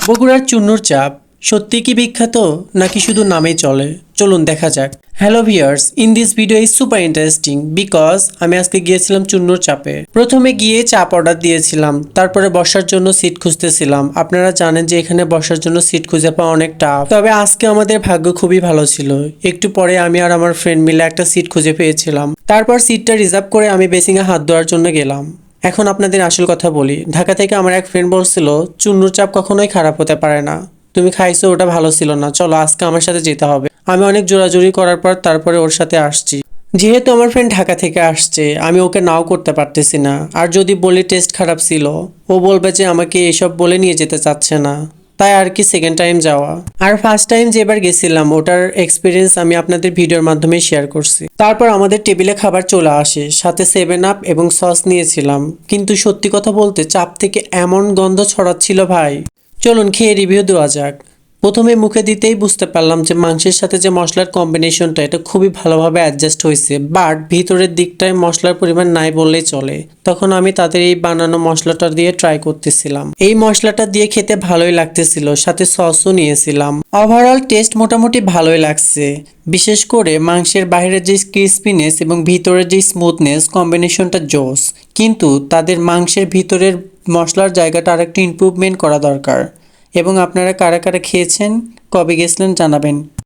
বগুড়ার চুন্নুর চাপ সত্যি কি বিখ্যাত নাকি শুধু নামেই চলে? চলুন দেখা যাক। Hello viewers, in this video is super interesting because আমি আজকে গিয়েছিলাম চুন্নুর চাপে। প্রথমে গিয়ে চাপ অর্ডার দিয়েছিলাম, তারপরে বসার জন্য সিট খুঁজতেছিলাম। আপনারা জানেন যে এখানে বসার জন্য সিট খুঁজে পাওয়া অনেক টাফ, তবে আজকে আমাদের ভাগ্য খুবই ভালো ছিল। একটু পরে আমি আর আমার ফ্রেন্ড মিলে একটা সিট খুঁজে পেয়েছিলাম। তারপর সিটটা রিজার্ভ করে আমি বেসিংয়ে হাত ধোয়ার জন্য গেলাম। এখন আপনাদের আসল কথা বলি। ঢাকা থেকে আমার এক ফ্রেন্ড বলছিল চুন্নুর চাপ কখনোই খারাপ হতে পারে না, তুমি খাইছো ওটা ভালো ছিল না, চলো আজকে আমার সাথে যেতে হবে। আমি অনেক জোরাজুরি করার পর তারপরে ওর সাথে আসছি। যেহেতু আমার ফ্রেন্ড ঢাকা থেকে আসছে, আমি ওকে নাও করতে পারতেছি না। আর যদি বলি টেস্ট খারাপ ছিল, ও বলবে যে আমাকে এসব বলে নিয়ে যেতে চাচ্ছে না। তাই আর কি সেকেন্ড টাইম যাওয়া। আর ফার্স্ট টাইম যেবার গেছিলাম ওটার এক্সপিরিয়েন্স আমি আপনাদের ভিডিওর মাধ্যমে শেয়ার করছি। তারপর আমাদের টেবিলে খাবার চলে আসে, সাথে 7 আপ এবং সস নিয়েছিলাম। কিন্তু সত্যি কথা বলতে চাপ থেকে এমন গন্ধ ছড়াচ্ছিল ভাই। চলুন খেয়ে রিভিউ দেওয়া যাক। প্রথমে মুখে দিতেই বুঝতে পারলাম যে মাংসের সাথে যে মশলার কম্বিনেশনটা এটা খুবই ভালোভাবে অ্যাডজাস্ট হয়েছে, বাট ভিতরের দিকটায় মশলার পরিমাণ নাই বললেই চলে। তখন আমি তাদের এই বানানো মশলাটা দিয়ে ট্রাই করতেছিলাম। এই মশলাটা দিয়ে খেতে ভালোই লাগতেছিল, সাথে সসও নিয়েছিলাম। ওভারঅল টেস্ট মোটামুটি ভালোই লাগছে। বিশেষ করে মাংসের বাইরের যে ক্রিস্পিনেস এবং ভিতরের যে স্মুথনেস কম্বিনেশনটা জোস। কিন্তু তাদের মাংসের ভিতরের মশলার জায়গাটা আরেকটু ইমপ্রুভমেন্ট করা দরকার। এবং আপনারা কারা কারা খেয়েছেন, কবে গেছিলেন জানাবেন।